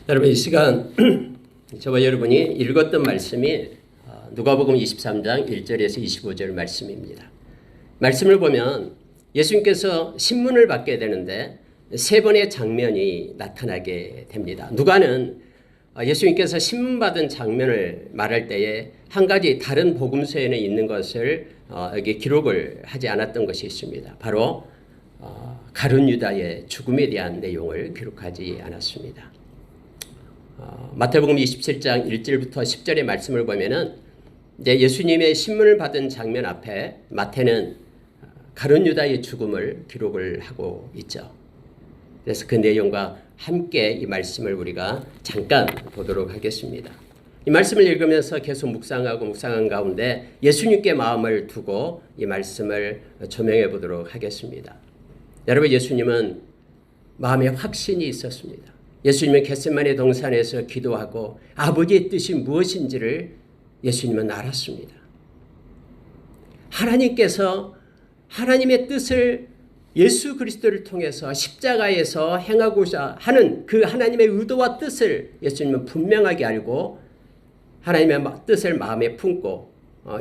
여러분, 이 시간 저와 여러분이 읽었던 말씀이 누가복음 23장 1절에서 25절 말씀입니다. 말씀을 보면 예수님께서 신문을 받게 되는데 세 번의 장면이 나타나게 됩니다. 누가는 예수님께서 신문 받은 장면을 말할 때에 한 가지 다른 복음서에는 있는 것을 여기 기록을 하지 않았던 것이 있습니다. 바로 가룟 유다의 죽음에 대한 내용을 기록하지 않았습니다. 마태복음 27장 1절부터 10절의 말씀을 보면은 이제 예수님의 신문을 받은 장면 앞에 마태는 가룟 유다의 죽음을 기록을 하고 있죠. 그래서 그 내용과 함께 이 말씀을 우리가 잠깐 보도록 하겠습니다. 이 말씀을 읽으면서 계속 묵상한 가운데 예수님께 마음을 두고 이 말씀을 조명해 보도록 하겠습니다. 여러분, 예수님은 마음에 확신이 있었습니다. 예수님은 겟세마네 동산에서 기도하고 아버지의 뜻이 무엇인지를 예수님은 알았습니다. 하나님께서 하나님의 뜻을 예수 그리스도를 통해서 십자가에서 행하고자 하는 그 하나님의 의도와 뜻을 예수님은 분명하게 알고 하나님의 뜻을 마음에 품고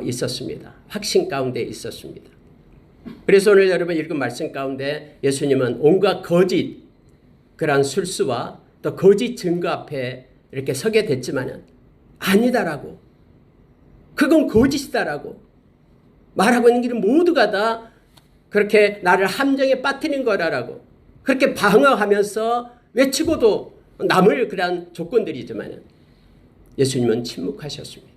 있었습니다. 확신 가운데 있었습니다. 그래서 오늘 여러분 읽은 말씀 가운데 예수님은 온갖 거짓, 그러한 술수와 또 거짓 증거 앞에 이렇게 서게 됐지만은 아니다라고, 그건 거짓이다라고 말하고 있는 길은 모두가 다 그렇게 나를 함정에 빠뜨린 거라라고 그렇게 방어하면서 외치고도 남을 그런 조건들이지만은 예수님은 침묵하셨습니다.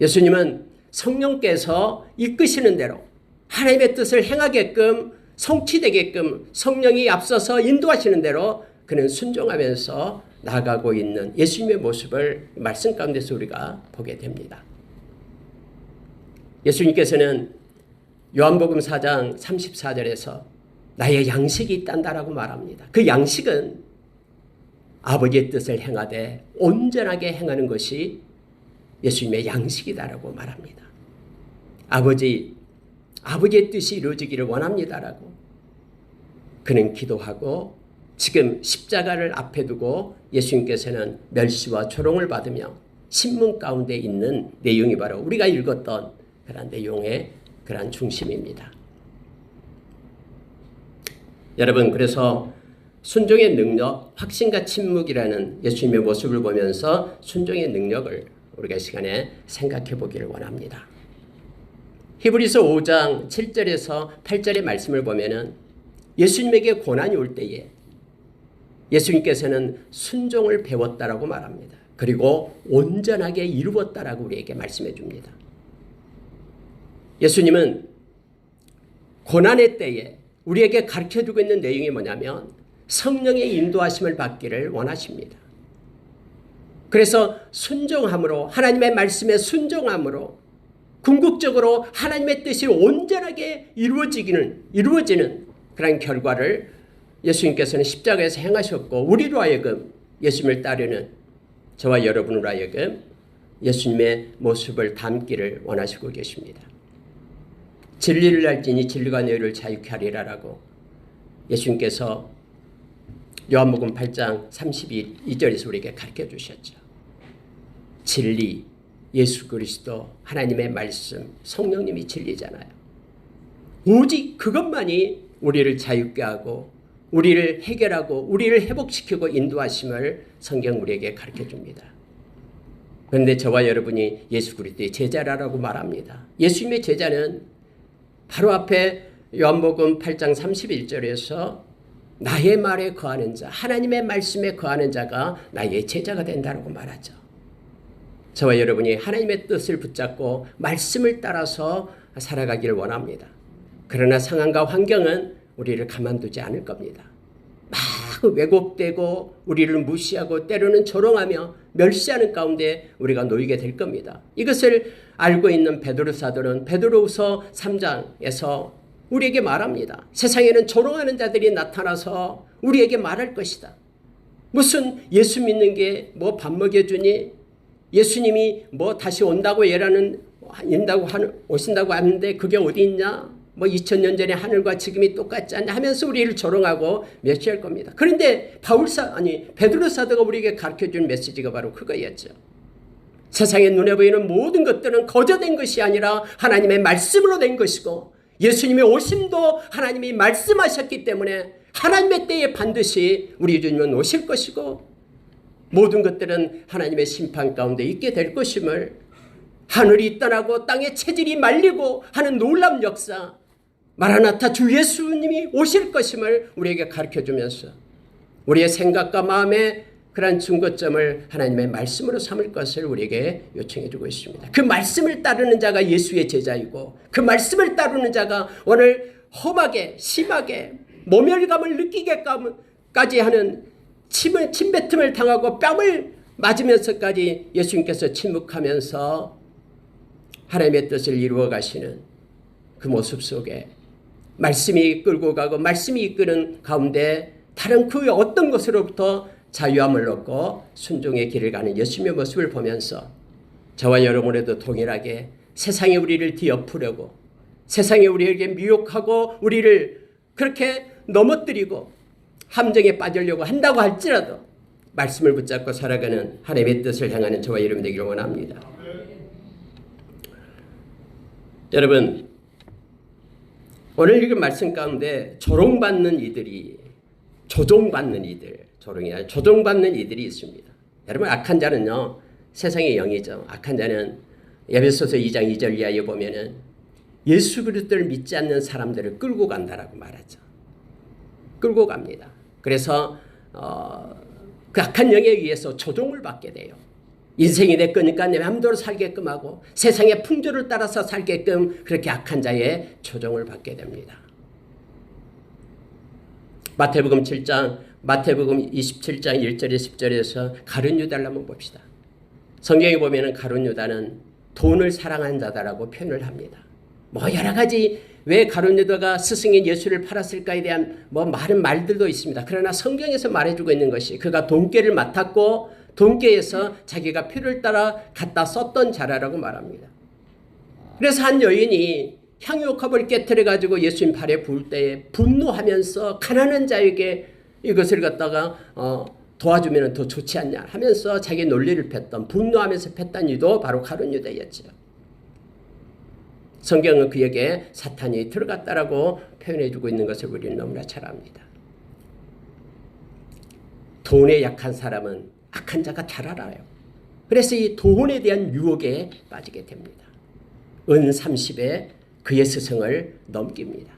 예수님은 성령께서 이끄시는 대로 하나님의 뜻을 행하게끔 성취되게끔 성령이 앞서서 인도하시는 대로 그는 순종하면서 나아가고 있는 예수님의 모습을 말씀 가운데서 우리가 보게 됩니다. 예수님께서는 요한복음 4장 34절에서 나의 양식이 있단다라고 말합니다. 그 양식은 아버지의 뜻을 행하되 온전하게 행하는 것이 예수님의 양식이다라고 말합니다. 아버지의 뜻이 이루어지기를 원합니다라고 그는 기도하고 지금 십자가를 앞에 두고 예수님께서는 멸시와 조롱을 받으며 신문 가운데 있는 내용이 바로 우리가 읽었던 그런 내용의 그런 중심입니다. 여러분, 그래서 순종의 능력, 확신과 침묵이라는 예수님의 모습을 보면서 순종의 능력을 우리가 이 시간에 생각해 보기를 원합니다. 히브리서 5장 7절에서 8절의 말씀을 보면은 예수님에게 고난이 올 때에 예수님께서는 순종을 배웠다라고 말합니다. 그리고 온전하게 이루었다라고 우리에게 말씀해 줍니다. 예수님은 고난의 때에 우리에게 가르쳐주고 있는 내용이 뭐냐면 성령의 인도하심을 받기를 원하십니다. 그래서 순종함으로, 하나님의 말씀에 순종함으로 궁극적으로 하나님의 뜻이 온전하게 이루어지는 그런 결과를 예수님께서는 십자가에서 행하셨고 우리로 하여금 예수님을 따르는 저와 여러분으로 하여금 예수님의 모습을 담기를 원하시고 계십니다. 진리를 알지니 진리가 너희를 자유케 하리라라고 예수님께서 요한복음 8장 32절에서 우리에게 가르쳐 주셨죠. 진리, 예수 그리스도, 하나님의 말씀, 성령님이 진리잖아요. 오직 그것만이 우리를 자유케 하고 우리를 해결하고 우리를 회복시키고 인도하심을 성경 우리에게 가르쳐 줍니다. 그런데 저와 여러분이 예수 그리스도의 제자라고 말합니다. 예수님의 제자는 바로 앞에 요한복음 8장 31절에서 나의 말에 거하는 자, 하나님의 말씀에 거하는 자가 나의 제자가 된다고 말하죠. 저와 여러분이 하나님의 뜻을 붙잡고 말씀을 따라서 살아가기를 원합니다. 그러나 상황과 환경은 우리를 가만두지 않을 겁니다. 막 왜곡되고 우리를 무시하고 때로는 조롱하며 멸시하는 가운데 우리가 놓이게 될 겁니다. 이것을 알고 있는 베드로 사도는 베드로후서 3장에서 우리에게 말합니다. 세상에는 조롱하는 자들이 나타나서 우리에게 말할 것이다. 무슨 예수 믿는 게 뭐 밥 먹여주니? 예수님이 뭐 다시 온다고 오신다고 하는데 그게 어디 있냐? 뭐 2000년 전에 하늘과 지금이 똑같지 않냐 하면서 우리를 조롱하고 멸시할 겁니다. 그런데 베드로 사도가 우리에게 가르쳐준 메시지가 바로 그거였죠. 세상의 눈에 보이는 모든 것들은 거저된 것이 아니라 하나님의 말씀으로 된 것이고, 예수님의 오심도 하나님이 말씀하셨기 때문에 하나님의 때에 반드시 우리 주님은 오실 것이고, 모든 것들은 하나님의 심판 가운데 있게 될 것임을, 하늘이 떠나고 땅의 체질이 말리고 하는 놀라운 역사, 마라나타 주 예수님이 오실 것임을 우리에게 가르쳐주면서 우리의 생각과 마음의 그러한 증거점을 하나님의 말씀으로 삼을 것을 우리에게 요청해 주고 있습니다. 그 말씀을 따르는 자가 예수의 제자이고, 그 말씀을 따르는 자가 오늘 험하게 심하게 모멸감을 느끼게까지 하는 침뱉음을 당하고 뺨을 맞으면서까지 예수님께서 침묵하면서 하나님의 뜻을 이루어 가시는 그 모습 속에 말씀이 끌고 가고 말씀이 이끄는 가운데 다른 그 어떤 것으로부터 자유함을 얻고 순종의 길을 가는 예수님의 모습을 보면서 저와 여러분에도 동일하게 세상이 우리를 뒤엎으려고, 세상이 우리에게 미혹하고 우리를 그렇게 넘어뜨리고 함정에 빠지려고 한다고 할지라도 말씀을 붙잡고 살아가는 하나님의 뜻을 향하는 저와 여러분 되기를 원합니다. 여러분, 오늘 읽은 말씀 가운데 조롱받는 이들이, 조종받는 이들, 조롱이 아니라 조종받는 이들이 있습니다. 여러분, 악한 자는요 세상의 영이죠. 악한 자는 에베소서 2장 2절 이하에 보면은 예수 그리스도를 믿지 않는 사람들을 끌고 간다라고 말하죠. 끌고 갑니다. 그래서 그 악한 영에 의해서 조종을 받게 돼요. 인생이 내 거니까 내 마음대로 살게끔 하고 세상의 풍조를 따라서 살게끔 그렇게 악한 자의 조종을 받게 됩니다. 마태복음 27장 27장 1절에 10절에서 가룟 유다를 한번 봅시다. 성경에 보면은 가룟 유다는 돈을 사랑한 자다라고 표현을 합니다. 뭐 여러 가지 왜 가룟 유다가 스승인 예수를 팔았을까에 대한 뭐 많은 말들도 있습니다. 그러나 성경에서 말해주고 있는 것이 그가 돈깨를 맡았고 돈깨에서 자기가 표를 따라 갖다 썼던 자라라고 말합니다. 그래서 한 여인이 향유컵을 깨트려 가지고 예수님 발에 부을 때에 분노하면서 가난한 자에게 이것을 갖다가 도와주면 더 좋지 않냐 하면서 자기 논리를 폈던, 분노하면서 폈던 이도 바로 가룟 유다였죠. 성경은 그에게 사탄이 들어갔다라고 표현해주고 있는 것을 우리는 너무나 잘 압니다. 돈에 약한 사람은 악한 자가 잘 알아요. 그래서 이 돈에 대한 유혹에 빠지게 됩니다. 은 30에 그의 스승을 넘깁니다.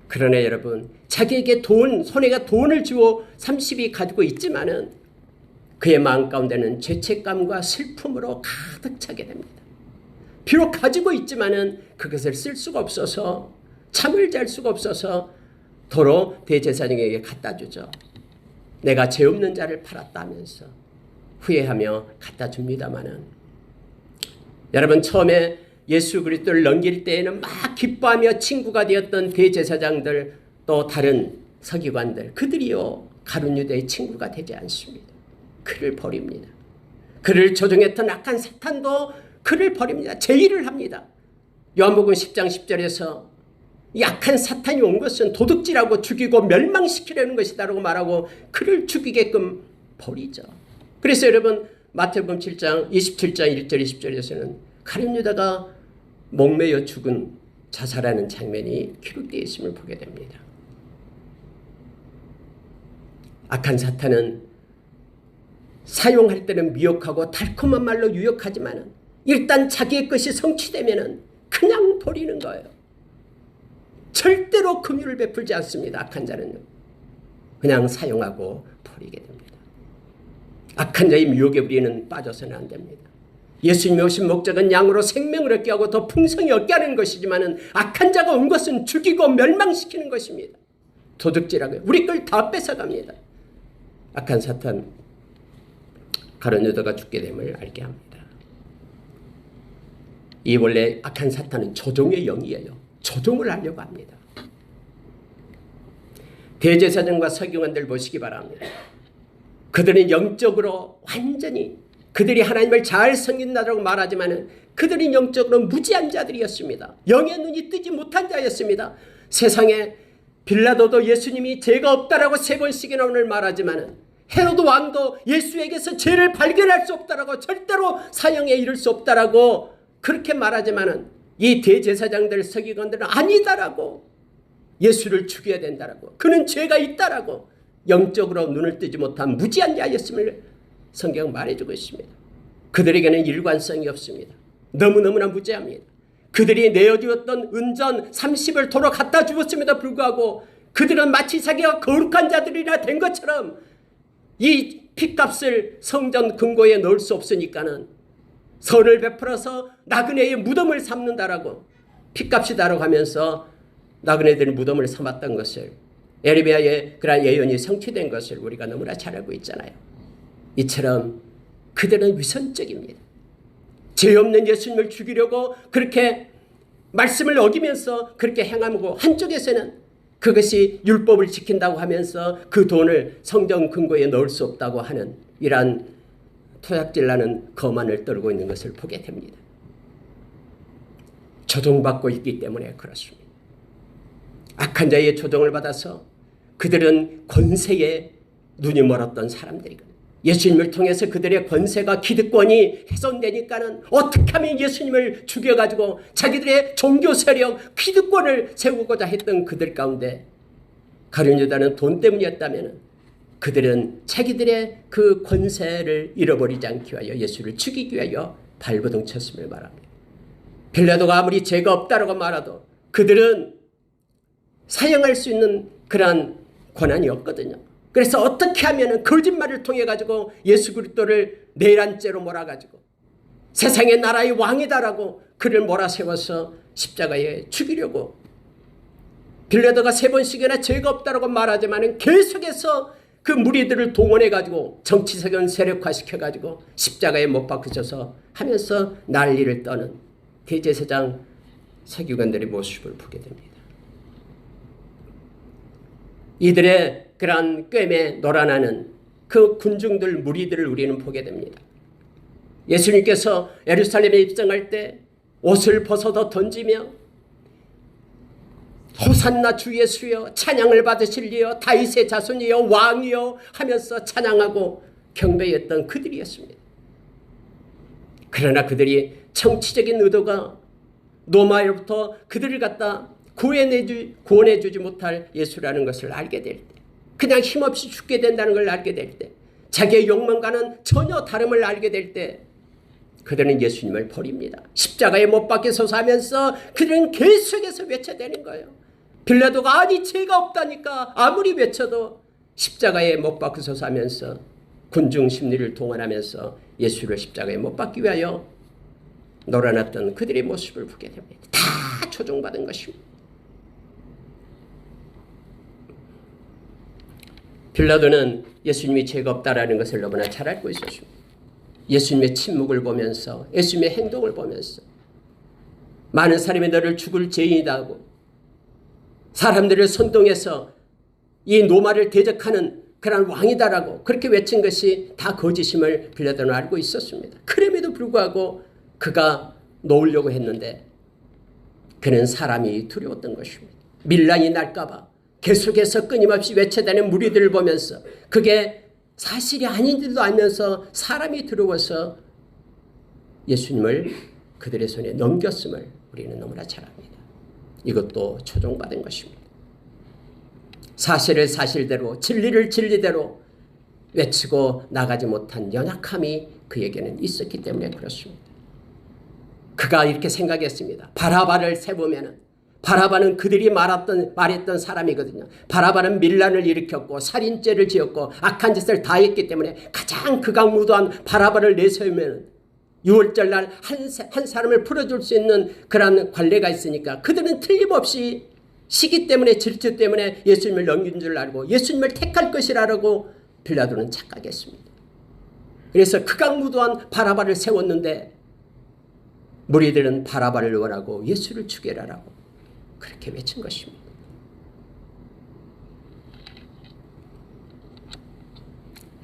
그러나 여러분, 자기에게 손해가 돈을 주어 30이 가지고 있지만은 그의 마음 가운데는 죄책감과 슬픔으로 가득 차게 됩니다. 비록 가지고 있지만은 그것을 쓸 수가 없어서, 잠을 잘 수가 없어서 도로 대제사장에게 갖다 주죠. 내가 죄 없는 자를 팔았다면서 후회하며 갖다 줍니다마는, 여러분, 처음에 예수 그리스도를 넘길 때에는 막 기뻐하며 친구가 되었던 대제사장들, 또 다른 서기관들, 그들이요 가룟 유다의 친구가 되지 않습니다. 그를 버립니다. 그를 조종했던 악한 사탄도 그를 버립니다. 제의를 합니다. 요한복음 10장 10절에서 약한 사탄이 온 것은 도둑질하고 죽이고 멸망시키려는 것이다라고 말하고 그를 죽이게끔 버리죠. 그래서 여러분, 마태복음 7장 27장 1절 20절에서는 가룟 유다가 목매여 죽은 자살하는 장면이 기록되어 있음을 보게 됩니다. 악한 사탄은 사용할 때는 미혹하고 달콤한 말로 유혹하지만 일단 자기의 것이 성취되면 그냥 버리는 거예요. 절대로 긍휼을 베풀지 않습니다. 악한 자는요. 그냥 사용하고 버리게 됩니다. 악한 자의 미혹에 우리는 빠져서는 안 됩니다. 예수님이 오신 목적은 양으로 생명을 얻게 하고 더 풍성히 얻게 하는 것이지만 악한 자가 온 것은 죽이고 멸망시키는 것입니다. 도둑질하고 우리 걸 다 뺏어갑니다. 악한 사탄 가룟 유다가 죽게 됨을 알게 합니다. 이 원래 악한 사탄은 조종의 영이에요. 조종을 하려고 합니다. 대제사장과 서기관들 보시기 바랍니다. 그들은 영적으로 완전히 그들이 하나님을 잘 섬긴다라고 말하지만 그들이 영적으로 무지한 자들이었습니다. 영의 눈이 뜨지 못한 자였습니다. 세상에 빌라도도 예수님이 죄가 없다라고 3번씩이나 오늘 말하지만 헤로드 왕도 예수에게서 죄를 발견할 수 없다라고 절대로 사형에 이를 수 없다라고 그렇게 말하지만 이 대제사장들 서기관들은 아니다라고 예수를 죽여야 된다라고 그는 죄가 있다라고 영적으로 눈을 뜨지 못한 무지한 자였음을 성경은 말해주고 있습니다. 그들에게는 일관성이 없습니다. 너무너무나 무지합니다. 그들이 내어주었던 은전 30을 도로 갖다 주었음에도 불구하고 그들은 마치 자기가 거룩한 자들이라 된 것처럼 이 핏값을 성전 금고에 넣을 수 없으니까는 선을 베풀어서 나그네의 무덤을 삼는다라고 핏값이다라고 하면서 나그네들의 무덤을 삼았던 것을 에레미야의 그러한 예언이 성취된 것을 우리가 너무나 잘 알고 있잖아요. 이처럼 그들은 위선적입니다. 죄 없는 예수님을 죽이려고 그렇게 말씀을 어기면서 그렇게 행하고 한쪽에서는 그것이 율법을 지킨다고 하면서 그 돈을 성전 금고에 넣을 수 없다고 하는 이러한 토약질나는 거만을 떨고 있는 것을 보게 됩니다. 조종받고 있기 때문에 그렇습니다. 악한 자의 조종을 받아서 그들은 권세에 눈이 멀었던 사람들이거든요. 예수님을 통해서 그들의 권세가 기득권이 훼손되니까는 어떻게 하면 예수님을 죽여가지고 자기들의 종교 세력 기득권을 세우고자 했던 그들 가운데 가룟 유다는 돈 때문이었다면 그들은 자기들의 그 권세를 잃어버리지 않기 위하여 예수를 죽이기 위하여 발버둥 쳤음을 말합니다. 빌라도가 아무리 죄가 없다라고 말해도 그들은 사형할 수 있는 그러한 권한이 없거든요. 그래서 어떻게 하면 거짓말을 통해 가지고 예수 그리스도를 내란죄로 몰아가지고 세상의 나라의 왕이다라고 그를 몰아세워서 십자가에 죽이려고 빌라도가 3번씩이나 죄가 없다라고 말하지만 계속해서 그 무리들을 동원해 가지고 정치적인 세력화시켜 가지고 십자가에 못 박으셔서 하면서 난리를 떠는 대제사장 서기관들의 모습을 보게 됩니다. 이들의 그러한 꿰매 놀아나는 그 군중들 무리들을 우리는 보게 됩니다. 예수님께서 예루살렘에 입성할 때 옷을 벗어서 던지며 호산나 주 예수여 찬양을 받으실리여 다윗의 자손이여 왕이여 하면서 찬양하고 경배했던 그들이었습니다. 그러나 그들이 정치적인 의도가 로마로부터 그들을 갖다 구원해주지 못할 예수라는 것을 알게 될 때, 그냥 힘없이 죽게 된다는 걸 알게 될 때, 자기의 욕망과는 전혀 다름을 알게 될 때 그들은 예수님을 버립니다. 십자가에 못 박혀서서 하면서 그들은 계속해서 외쳐대는 거예요. 빌라도가 아니 죄가 없다니까 아무리 외쳐도 십자가에 못 박혀서서 하면서 군중 심리를 동원하면서 예수를 십자가에 못 박기 위하여 놀아났던 그들의 모습을 보게 됩니다. 다 조종받은 것입니다. 빌라도는 예수님이 죄가 없다라는 것을 너무나 잘 알고 있었습니다. 예수님의 침묵을 보면서 예수님의 행동을 보면서 많은 사람이 너를 죽을 죄인이다 하고 사람들을 선동해서 이 로마를 대적하는 그런 왕이다라고 그렇게 외친 것이 다 거짓임을 빌라도는 알고 있었습니다. 그럼에도 불구하고 그가 놓으려고 했는데 그는 사람이 두려웠던 것입니다. 밀란이 날까봐 계속해서 끊임없이 외쳐대는 무리들을 보면서 그게 사실이 아닌 줄도 알면서 사람이 두려워서 예수님을 그들의 손에 넘겼음을 우리는 너무나 잘 압니다. 이것도 조종받은 것입니다. 사실을 사실대로 진리를 진리대로 외치고 나가지 못한 연약함이 그에게는 있었기 때문에 그렇습니다. 그가 이렇게 생각했습니다. 바라바를 세보면은 바라바는 그들이 말했던 사람이거든요. 바라바는 밀란을 일으켰고 살인죄를 지었고 악한 짓을 다 했기 때문에 가장 극악무도한 바라바를 내세우면 6월절 날 한 사람을 풀어줄 수 있는 그런 관례가 있으니까 그들은 틀림없이 시기 때문에 질투 때문에 예수님을 넘긴 줄 알고 예수님을 택할 것이라고 빌라도는 착각했습니다. 그래서 극악무도한 바라바를 세웠는데 무리들은 바라바를 원하고 예수를 죽여라라고 그렇게 외친 것입니다.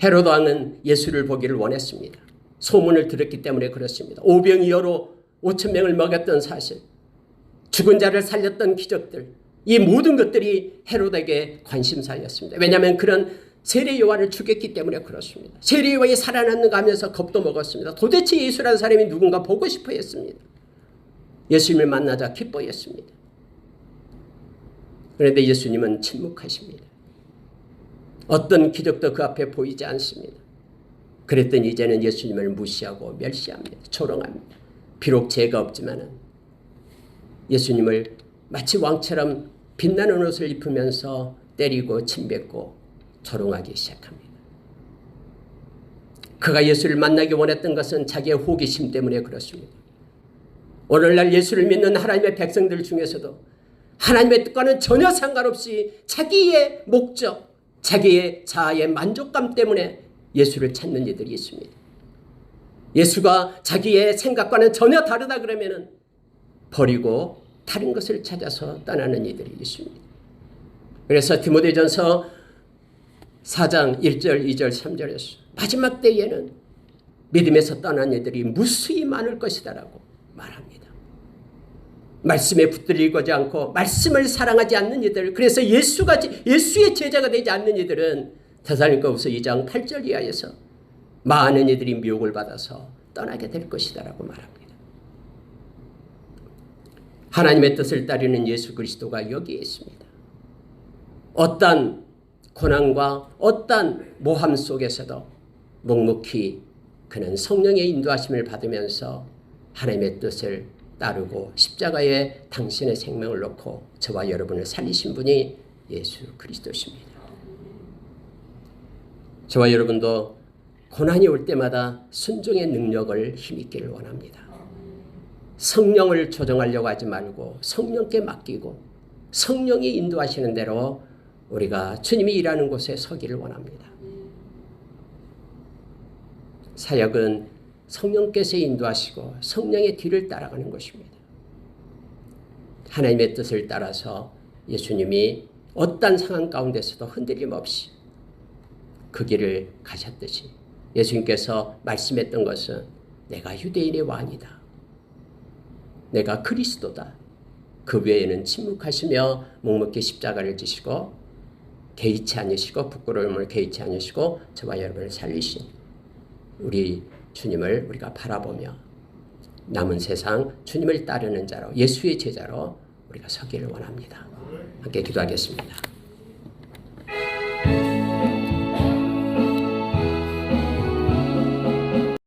헤로드 왕은 예수를 보기를 원했습니다. 소문을 들었기 때문에 그렇습니다. 오병이어로 5천 명을 먹였던 사실, 죽은 자를 살렸던 기적들, 이 모든 것들이 헤롯에게 관심사였습니다. 왜냐하면 그런 세례 요한을 죽였기 때문에 그렇습니다. 세례 요한이 살아났는가 하면서 겁도 먹었습니다. 도대체 예수라는 사람이 누군가 보고 싶어 했습니다. 예수님을 만나자 기뻐했습니다. 그런데 예수님은 침묵하십니다. 어떤 기적도 그 앞에 보이지 않습니다. 그랬더니 이제는 예수님을 무시하고 멸시합니다. 조롱합니다. 비록 죄가 없지만은 예수님을 마치 왕처럼 빛나는 옷을 입으면서 때리고 침뱉고 조롱하기 시작합니다. 그가 예수를 만나기 원했던 것은 자기의 호기심 때문에 그렇습니다. 오늘날 예수를 믿는 하나님의 백성들 중에서도 하나님의 뜻과는 전혀 상관없이 자기의 목적, 자기의 자아의 만족감 때문에 예수를 찾는 이들이 있습니다. 예수가 자기의 생각과는 전혀 다르다 그러면은 버리고 다른 것을 찾아서 떠나는 이들이 있습니다. 그래서 디모데전서 4장 1절, 2절, 3절에서 마지막 때에는 믿음에서 떠난 이들이 무수히 많을 것이다라고 말합니다. 말씀에 붙들리지 않고 말씀을 사랑하지 않는 이들, 그래서 예수의 제자가 되지 않는 이들은 데살로니가후서 2장 8절 이하에서 많은 이들이 미혹을 받아서 떠나게 될 것이다라고 말합니다. 하나님의 뜻을 따르는 예수 그리스도가 여기에 있습니다. 어떤 고난과 어떤 모함 속에서도 묵묵히 그는 성령의 인도하심을 받으면서 하나님의 뜻을 따르고 십자가에 당신의 생명을 놓고 저와 여러분을 살리신 분이 예수 그리스도십니다. 저와 여러분도 고난이 올 때마다 순종의 능력을 힘있기를 원합니다. 성령을 조정하려고 하지 말고 성령께 맡기고 성령이 인도하시는 대로 우리가 주님이 일하는 곳에 서기를 원합니다. 사역은 성령께서 인도하시고 성령의 뒤를 따라가는 것입니다. 하나님의 뜻을 따라서 예수님이 어떤 상황 가운데서도 흔들림 없이 그 길을 가셨듯이 예수님께서 말씀했던 것은 내가 유대인의 왕이다. 내가 그리스도다. 그 외에는 침묵하시며 묵묵히 십자가를 지시고 개의치 않으시고 부끄러움을 개의치 않으시고 저와 여러분을 살리신 우리 주님을 우리가 바라보며 남은 세상 주님을 따르는 자로 예수의 제자로 우리가 서기를 원합니다. 함께 기도하겠습니다.